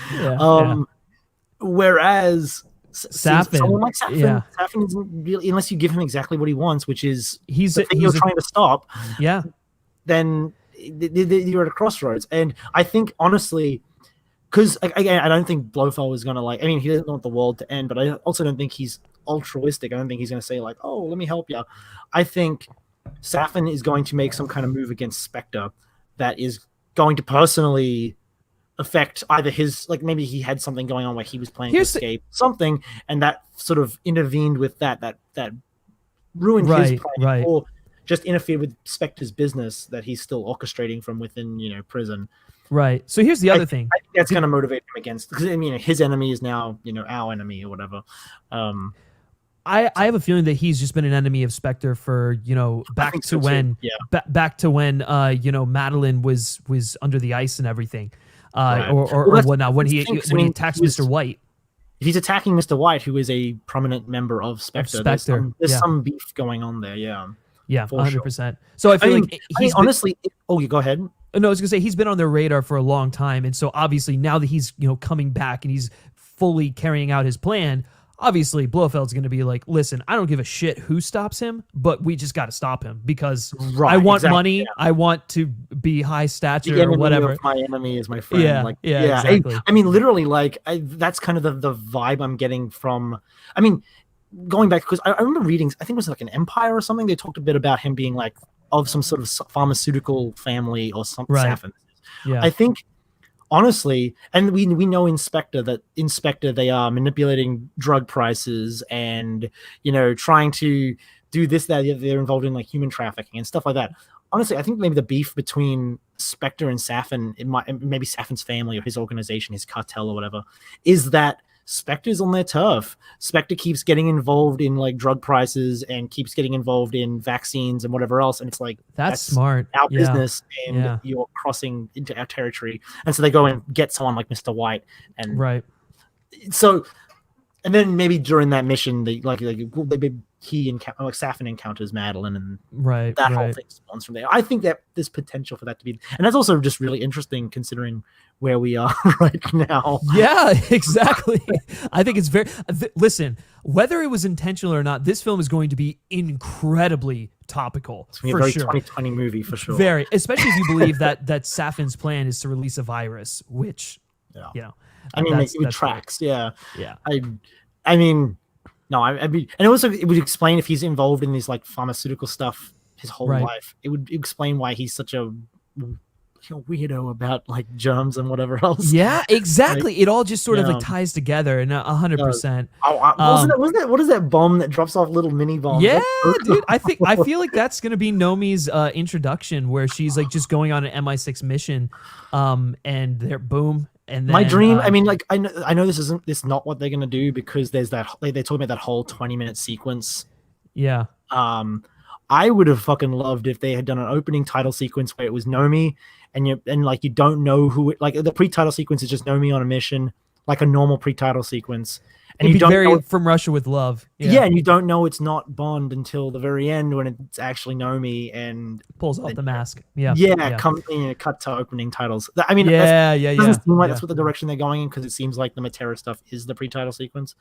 Whereas someone like Safin, Safin isn't really, unless you give him exactly what he wants, which is the thing you're trying to stop. Yeah. Then you're at a crossroads. And I think honestly, because again, I don't think Blofeld was gonna he doesn't want the world to end, but I also don't think he's altruistic. I don't think he's gonna say like, oh, let me help you. I think Safin is going to make some kind of move against Spectre that is going to personally affect either his, like maybe he had something going on where he was planning to escape something, and that sort of intervened with that ruined his plan, or just interfered with Spectre's business that he's still orchestrating from within prison. Right. So here's the other thing. I think that's going to motivate him against, because his enemy is now our enemy or whatever. I have a feeling that he's just been an enemy of Spectre for back to when Madeline was under the ice and everything, or whatnot, when he attacks Mr. White. If he's attacking Mr. White, who is a prominent member of Spectre, there's some beef going on there. Yeah, 100%. So I feel like he's honestly. You go ahead. No, I was gonna say he's been on their radar for a long time, and so obviously now that he's coming back and he's fully carrying out his plan, obviously Blofeld's gonna be like, listen, I don't give a shit who stops him, but we just got to stop him because I want money, I want to be high stature or whatever. My enemy is my friend. Exactly. Literally, that's kind of the vibe I'm getting from. Going back, because I remember reading, I think it was like an Empire or something. They talked a bit about him being like of some sort of pharmaceutical family or something. Safin. I think honestly, and we know in Spectre they are manipulating drug prices and trying to do this, that, they're involved in like human trafficking and stuff like that. Honestly, I think maybe the beef between Spectre and Safin, maybe Safin's family or his organization, his cartel or whatever, is that Spectre's on their turf. Spectre keeps getting involved in like drug prices and keeps getting involved in vaccines and whatever else, and it's like that's smart. Our business, and you're crossing into our territory, and so they go and get someone like Mr. White, and right. So, and then maybe during that mission, they like Safin encounters Madeline, and Right. that whole thing spawns from there. I think that there's potential for that to be, and that's also just really interesting considering where we are right now. Yeah, exactly. I think it's very. Listen, whether it was intentional or not, this film is going to be incredibly topical. It's going to be a very 2020 movie for sure. Very, especially if you believe that Safin's plan is to release a virus, which, you know, I mean, it tracks. Yeah. Yeah. I mean, no, I mean, and also it would explain if he's involved in this like pharmaceutical stuff his whole life. It would explain why he's such a weirdo about like germs and whatever else. Yeah, exactly. Like, it all just sort of like ties together, and 100%. What is that bomb that drops off little mini bombs? Yeah, dude. I feel like that's gonna be Nomi's introduction, where she's like just going on an MI6 mission, and they're boom. And then, my dream, I mean, like I know this is not what they're gonna do, because there's that they're talking about that whole 20-minute sequence. Yeah. I would have fucking loved if they had done an opening title sequence where it was Nomi, and you don't know who, like the pre-title sequence is just Nomi on a mission, like a normal pre-title sequence. And you don't know From Russia with Love. Yeah, and you don't know it's not Bond until the very end when it's actually Nomi and pulls off the mask. Yeah. Cut to opening titles. I mean, it doesn't seem like that's what the direction they're going in, because it seems like the Matera stuff is the pre-title sequence.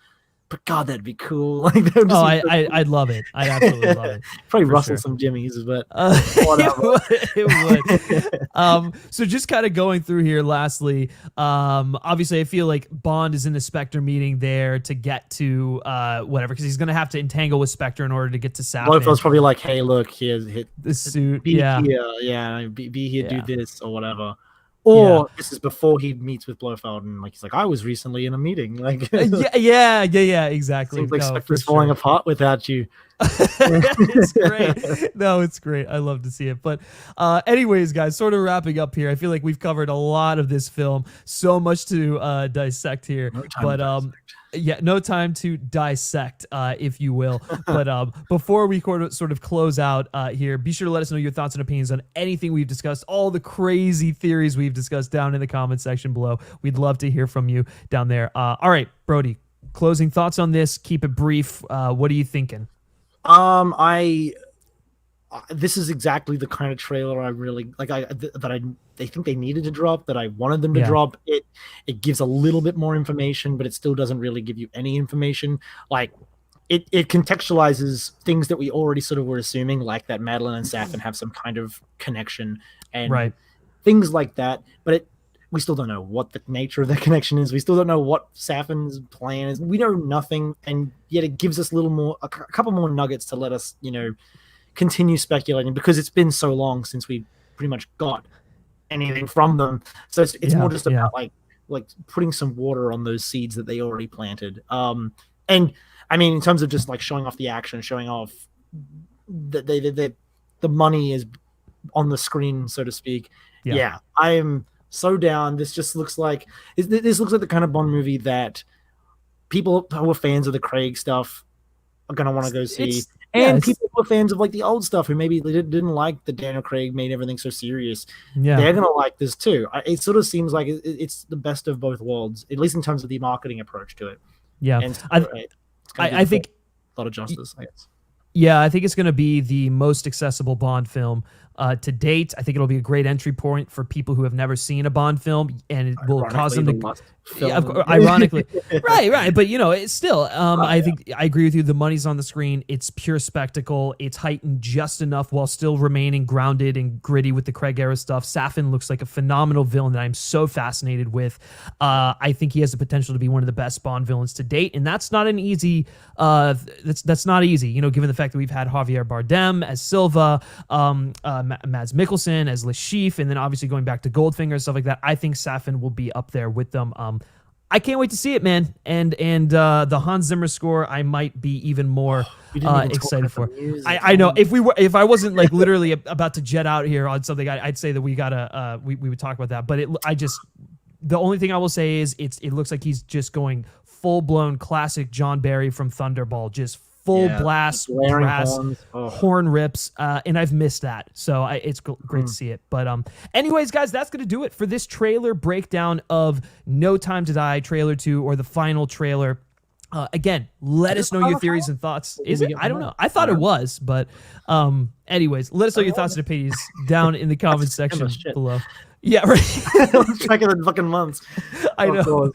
But God, that'd be cool. Like, I'd love it. I'd absolutely love it. Probably rustle some jimmies, but it would. So just kind of going through here. Lastly, obviously, I feel like Bond is in the Spectre meeting there to get to whatever, because he's gonna have to entangle with Spectre in order to get to Safin. Blofeld's probably like, "Hey, look, here's the suit. Be here, be here, do this or whatever." Or this is before he meets with Blofeld, and like he's like, I was recently in a meeting. Like, exactly. Seems like Spectre's falling apart without you. It's great. No, it's great. I love to see it. But anyways, guys, sort of wrapping up here. I feel like we've covered a lot of this film. So much to dissect here. No time to dissect, if you will. But before we sort of close out here, be sure to let us know your thoughts and opinions on anything we've discussed, all the crazy theories we've discussed down in the comment section below. We'd love to hear from you down there. All right, Brody, closing thoughts on this. Keep it brief. What are you thinking? This is exactly the kind of trailer I really like. I think they needed to drop, that I wanted them to drop. It gives a little bit more information, but it still doesn't really give you any information. Like it contextualizes things that we already sort of were assuming, like that Madeline and Safin have some kind of connection and things like that. But we still don't know what the nature of that connection is. We still don't know what Safin's plan is. We know nothing, and yet it gives us a couple more nuggets to let us, continue speculating, because it's been so long since we pretty much got anything from them. So it's more just about like putting some water on those seeds that they already planted. And I mean, in terms of just like showing off the action, showing off that the money is on the screen, so to speak. Yeah, I am so down. This just looks like the kind of Bond movie that people who are fans of the Craig stuff are gonna want to go see. And people who are fans of like the old stuff, who maybe they didn't like that Daniel Craig made everything so serious, they're gonna like this too. It sort of seems like it's the best of both worlds, at least in terms of the marketing approach to it. Yeah, and so, I think a lot of justice, I guess. Yeah, I think it's going to be the most accessible Bond film to date. I think it'll be a great entry point for people who have never seen a Bond film, and it will cause them to. Ironically, right. But it's still. I think I agree with you. The money's on the screen. It's pure spectacle. It's heightened just enough while still remaining grounded and gritty with the Craig era stuff. Safin looks like a phenomenal villain that I'm so fascinated with. I think he has the potential to be one of the best Bond villains to date, and that's not an easy. That's not easy. Given the fact that we've had Javier Bardem as Silva, Mads Mikkelsen as Le Chiffre, and then obviously going back to Goldfinger and stuff like that. I think Safin will be up there with them. I can't wait to see it, man. And the Hans Zimmer score, I might be even more excited for. I know if I wasn't like literally about to jet out here on something, I'd say that we gotta we would talk about that. But the only thing I will say is it looks like he's just going full blown classic John Barry from Thunderball, just full blast brass horn rips, and I've missed that, so it's great to see it. But anyways, guys, that's gonna do it for this trailer breakdown of No Time to Die trailer 2, or the final trailer Again, let us know your theories and thoughts. Is it? I don't know. I thought it was, but anyways, let us know your thoughts and opinions down in the comments section below. Yeah, right. Track of the fucking months. I know.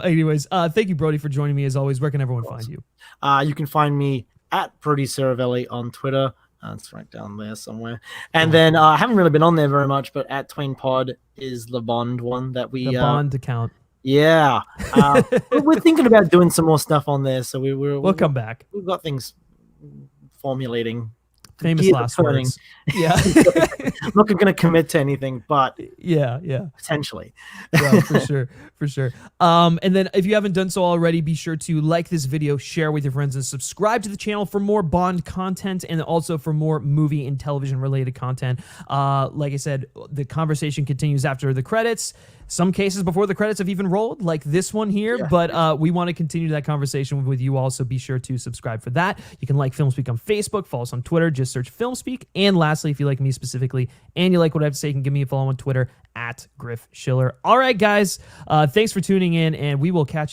Anyways, thank you, Brody, for joining me as always. Where can everyone find you? You can find me at Brody Ceravelli on Twitter. It's right down there somewhere. And then I haven't really been on there very much, but at Twain Pod is the Bond one that we the Bond account. Yeah, we're thinking about doing some more stuff on there, so we'll come back. We've got things formulating. Famous last words. Yeah, I'm not going to commit to anything, but yeah, potentially. Yeah, for sure. And then if you haven't done so already, be sure to like this video, share with your friends, and subscribe to the channel for more Bond content and also for more movie and television related content. Like I said, the conversation continues after the credits. Some cases before the credits have even rolled, like this one here, but we want to continue that conversation with you all, so be sure to subscribe for that. You can like FilmSpeak on Facebook, follow us on Twitter, just search FilmSpeak. And lastly, if you like me specifically and you like what I have to say, you can give me a follow on Twitter at Griff Schiller. All right, guys, thanks for tuning in, and we will catch you